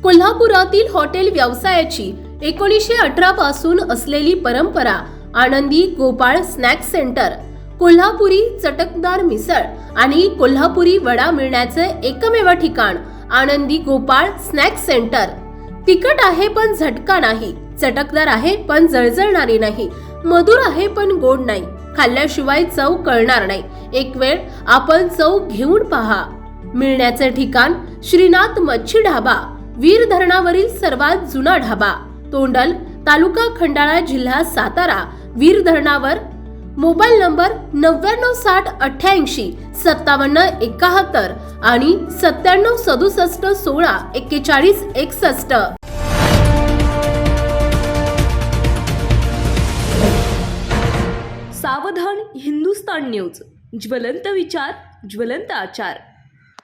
कोल्हापुरातील हॉटेल व्यवसायाची 1918 पासून असलेली परंपरा आनंदी गोपाळ स्नॅक्स सेंटर, कोल्हापुरी चटकदार मिसळ आणि कोल्हापुरी वडा मिळण्याचे एकमेव ठिकाण आनंदी गोपाळ स्नॅक्स सेंटर। तिखट आहे पण झटका नाही, चटकदार आहे पण जळजळणारी नाही, मधुर आहे पण गोड नाही, खाल्ल्याशिवाय चव कळणार नाही। एक वेळ आपण चव घेऊन पहा। मिळण्याचे ठिकाण श्रीनाथ मच्छी ढाबा, वीर धरणावरील सर्वात जुना ढाबा, तोंडल, तालुका खंडाळा, जिल्हा सातारा। वीर धरणावर। मोबाईल नंबर 9960885771 आणि 9767164161। सावधान हिंदुस्तान न्यूज, ज्वलंत विचार, ज्वलंत आचार।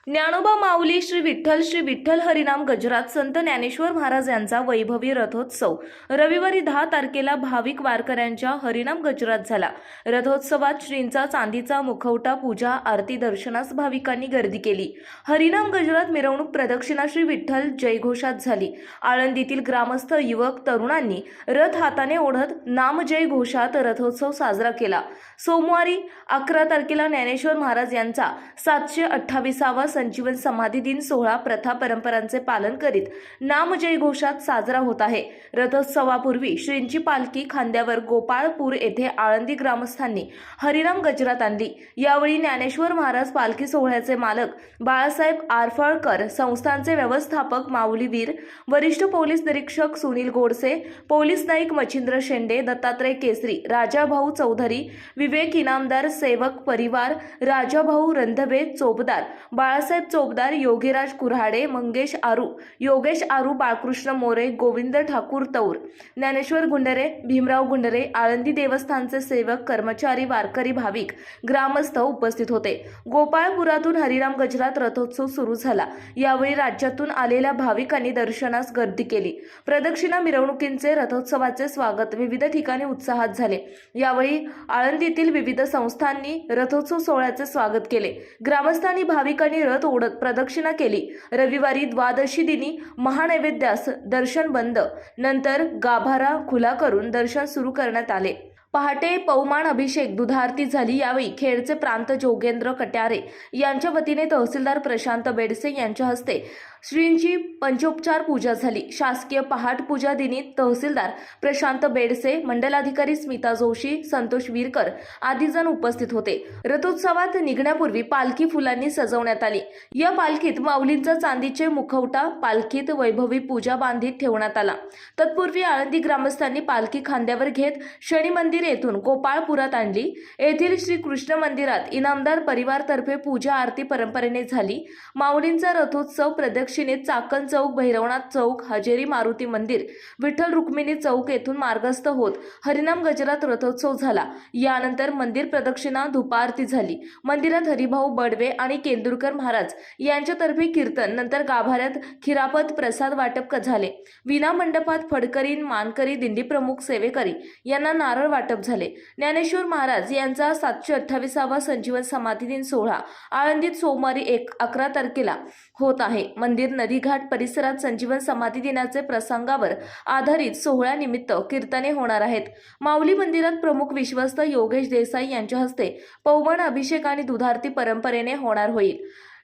ज्ञानोबा माऊली श्री विठ्ठल हरिनाम गजरात संत ज्ञानेश्वर महाराज यांचा वैभवी रथोत्सव रविवारी 10 तारखेला भाविक वारकऱ्यांच्या हरिनाम गजरात झाला। रथोत्सवात श्रींचा चांदीचा मुखवटा, पूजा, आरती, दर्शनास भाविकांनी गर्दी केली। हरिनाम गजरात मिरवणूक, प्रदक्षिणा, श्री विठ्ठल जयघोषात झाली। आळंदीतील ग्रामस्थ, युवक, तरुणांनी रथ हाताने ओढत नामजय घोषात रथोत्सव साजरा केला। सोमवारी 11 तारखेला ज्ञानेश्वर महाराज यांचा 728वा संजीवन समाधी दिन सोहळा प्रथा परंपरांचे पालन करीत नामजय घोषात साजरा होत आहे। रथोत्सवापूर्वी श्रींची पालखी खांद्यावर गोपाळपूर येथे आळंदी ग्रामस्थांनी हरिनाम गजरात आणली। यावेळी ज्ञानेश्वर महाराज पालखी सोहळ्याचे मालक बाळासाहेब आरफळकर, संस्थांचे व्यवस्थापक माऊलीवीर, वरिष्ठ पोलीस निरीक्षक सुनील गोडसे, पोलीस नाईक मच्छिंद्र शेंडे, दत्तात्रय केसरी, राजाभाऊ चौधरी, विवेक इनामदार, सेवक परिवार, राजाभाऊ रंधवे, चोपदार बाळासाहेब चोपदार, योगीराज कुऱ्हाडे, मंगेश आरू, योगेश आरू, बाळकृष्ण मोरे, गोविंद ठाकूर तौर, ज्ञानेश्वर गुंडरे, भीमराव गुंडरे, आळंदी देवस्थानचे सेवक, कर्मचारी, वारकरी, भाविक, ग्रामस्थ उपस्थित होते। गोपाळपुरातून हरिनाम गजरात रथोत्सव सुरू झाला। यावेळी राज्यातून आलेल्या भाविकांनी दर्शनास गर्दी केली। प्रदक्षिणा, मिरवणुकींचे, रथोत्सवाचे स्वागत विविध ठिकाणी उत्साहात झाले। यावेळी आळंदीतील विविध संस्थांनी रथोत्सव सोहळ्याचे स्वागत केले। ग्रामस्थांनी भाविकांनी रथ ओढत प्रदक्षिणा केली। रविवारी द्वादशी दिनी महानैवेद्यास दर्शन बंद, नंतर गाभारा खुला करून दर्शन सुरू करण्यात आले। पहाटे पवमान अभिषेक, दुधारती झाली। यावेळी खेडचे प्रांत जोगेंद्र कट्यारे यांच्या वतीने तहसीलदार प्रशांत बेडसे यांच्या हस्ते श्रींची पंचोपचार पूजा झाली। शासकीय पहाट पूजा दिनी तहसीलदार प्रशांत बेडसे, मंडलाधिकारी स्मिता जोशी, संतोष वीरकर आदी जण उपस्थित होते। रथोत्सवात निघण्यापूर्वी पालखी फुलांनी सजवण्यात आली। या पालखीत माऊलींचा चांदीचे मुखवटा पालखीत वैभवी पूजा बांधीत ठेवण्यात आला। तत्पूर्वी आळंदी ग्रामस्थांनी पालखी खांद्यावर घेत शनी मंदिर येथून गोपाळपुरात आणली। येथील श्री कृष्ण मंदिरात इनामदार परिवारतर्फे पूजा आरती परंपरेने झाली। माऊलींचा रथोत्सव प्रदक्षिणेत चाकण चौक, भैरवनाथ चौक, हजेरी मारुती मंदिर, विठ्ठल रुक्मिणी चौक येथून मार्गस्थ होत हरिनाम गजरात रथोत्सव झाला। यानंतर मंदिर प्रदक्षिणा, धुपारती झाली। मंदिरात हरिभाऊ बडवे आणि केंदुरकर महाराज यांच्यातर्फे कीर्तन, नंतर गाभाऱ्यात खिरापत प्रसाद वाटप झाले। विना मंडपात फडकरी, मानकरी, दिंडी प्रमुख, सेवेकरी यांना नारळ वाटप झाले। ज्ञानेश्वर महाराज यांचा 728वा संजीवन समाधी दिन सोहळा आळंदीत सोमवारी 11 तारखेला होत आहे। मंदिर, नदीघाट परिसरात संजीवन समाधी दिनाचे प्रसंगावर आधारित सोहळ्यानिमित्त कीर्तने होणार आहेत। माऊली मंदिरात प्रमुख विश्वस्त योगेश देसाई यांच्या हस्ते पवमान अभिषेक आणि दुधारती परंपरेने होणार होईल।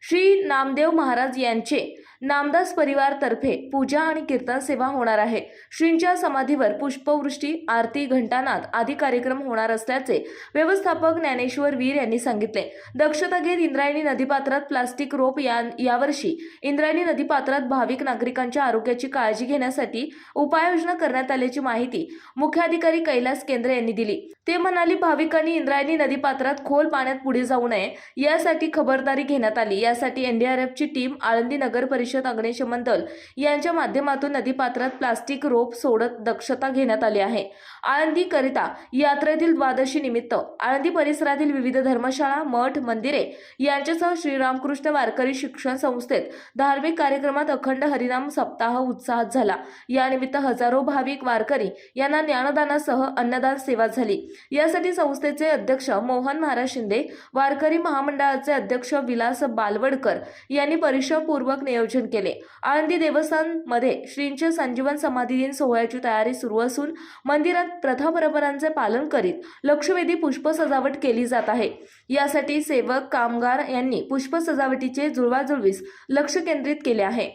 श्री नामदेव महाराज यांचे नामदास परिवारतर्फे पूजा आणि कीर्तन सेवा होणार आहे। श्रींच्या समाधीवर पुष्पवृष्टी, आरती, घंटानाद आदी कार्यक्रम होणार असल्याचे व्यवस्थापक ज्ञानेश्वर वीर यांनी सांगितले। दक्षता घेत इंद्रायणी नदीपात्रात प्लास्टिक रोप यावर्षी इंद्रायणी नदीपात्रात भाविक नागरिकांच्या आरोग्याची काळजी घेण्यासाठी उपाययोजना करण्यात आल्याची माहिती मुख्याधिकारी कैलास केंद्रे यांनी दिली। ते म्हणाले, भाविकांनी इंद्रायणी नदीपात्रात खोल पाण्यात पुढे जाऊ नये यासाठी खबरदारी घेण्यात आली। यासाठी एनडीआरएफची टीम, आळंदी नगर परिषद, अग्निशमन दल यांच्या माध्यमातून नदीपात्रात प्लास्टिक रोप सोडत दक्षता घेण्यात आली आहे। आळंदी करिता यात्रेतील द्वादशी निमित्त आळंदी परिसरातील विविध धर्मशाळा, मठ, मंदिरे यांच्यासह श्रीरामकृष्ण वारकरी शिक्षण संस्थेत धार्मिक कार्यक्रमात अखंड हरिनाम सप्ताह उत्साहात झाला। या निमित्त हजारो भाविक वारकरी यांना ज्ञानदानासह अन्नदान सेवा झाली। यासाठी संस्थेचे अध्यक्ष मोहन महाराज शिंदे, वारकरी महामंडळाचे अध्यक्ष विलास बालवडकर यांनी परिश्रमपूर्वक नियोजन केले. आळंदी देवस्थानमध्ये श्रींचे संजीवन समाधी दिन सोहळ्याची तयारी सुरू असून मंदिरात प्रथा परंपरांचे पालन करीत लक्षवेधी पुष्प सजावट केली जात आहे. यासाठी सेवक कामगार यांनी पुष्प सजावटीचे जुळवाजुळवीस लक्ष केंद्रित केले आहे.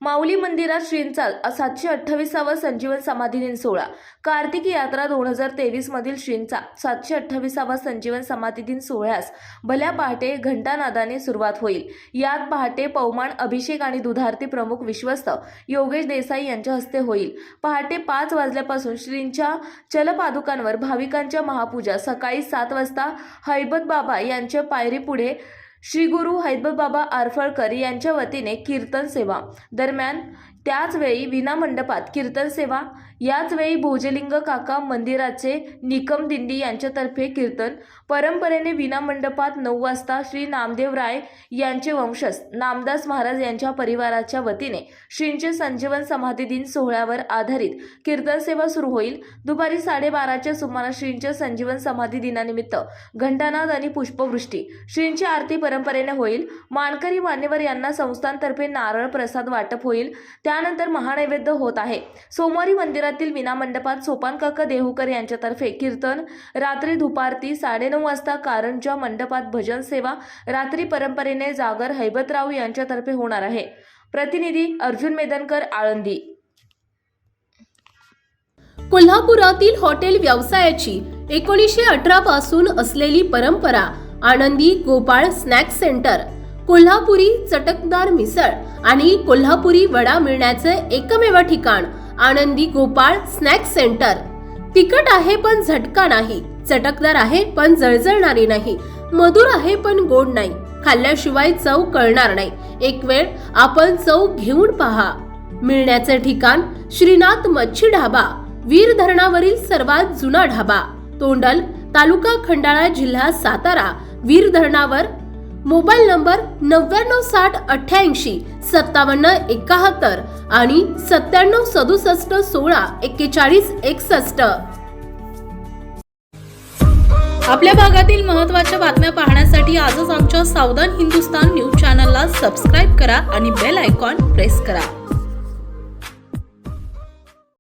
माऊली मंदिरात श्रींचा 728वा संजीवन समाधी दिन सोहळा. कार्तिकी यात्रा 2023 मधील श्रींचा 728वा संजीवन समाधी दिन सोहळ्यास भल्या पहाटे घंटानादाने सुरुवात होईल. यात पहाटे पवमान अभिषेक आणि दुधारती प्रमुख विश्वस्त योगेश देसाई यांच्या हस्ते होईल. पहाटे 5 वाजल्यापासून श्रींच्या चलपादुकांवर भाविकांच्या महापूजा. सकाळी 7 वाजता हैबत बाबा यांच्या पायरीपुढे श्री गुरु हैबत बाबा आरफळकर यांच्या वतीने कीर्तन सेवा. दरम्यान त्याच वेळी विनामंडपात कीर्तन सेवा. याच वेळी भोजलिंग काका मंदिराचे निकम दिंडी यांच्यातर्फे कीर्तन. परंपरेने विनामंडपात 9 वाजता श्री नामदेवराय यांचे वंशज नामदास महाराज यांच्या परिवाराच्या वतीने श्रींचे संजीवन समाधी दिन सोहळ्यावर आधारित कीर्तन सेवा सुरू होईल. दुपारी 12:30च्या सुमारास श्रींच्या संजीवन समाधी दिनानिमित्त घंटानाद आणि पुष्पवृष्टी. श्रींची आरती परंपरेने होईल. मानकरी मान्यवर यांना संस्थांतर्फे नारळ प्रसाद वाटप होईल. त्यानंतर महानैवेद्य होत आहे. सोमवारी मंदिरातील विनामंडपात सोपानकाका देहुकर यांच्यातर्फे कीर्तन. रात्री धुपारती 9:30 वाजता कारंजा मंडपात भजन सेवा. रात्री परंपरेने जागर हैबतराव यांच्यातर्फे होणार आहे. प्रतिनिधी अर्जुन मेदनकर, आळंदी. कोल्हापुरातील हॉटेल व्यवसायाची 1918 पासून असलेली परंपरा आनंदी गोपाळ स्नॅक सेंटर, कोल्हापुरी चटकदार मिसळ आणि कोल्हापुरी वडा मिळण्याचे एकमेव ठिकाण आनंदी गोपाळ स्नॅक सेंटर. तिखट आहे पण झटका नाही, चटकदार आहे पण जळजळणारी नाही, मधुर आहे पण गोड नाही, खाल्ल्याशिवाय चव कळणार नाही. एक वेळ आपण चव घेऊन पहा. मिळण्याचे ठिकाण श्रीनाथ मच्छी ढाबा, वीर धरणावरील सर्वात जुना ढाबा, तोंडल, तालुका खंडाळा, जिल्हा सातारा. वीर धरणावर. मोबाईल नंबर 9978875171 आणि 9767164161. आपल्या भागातील महत्त्वाच्या बातम्या पाहण्यासाठी आजच आमच्या सावधान हिंदुस्तान न्यूज चॅनलला सबस्क्राईब करा आणि बेल आयकॉन प्रेस करा.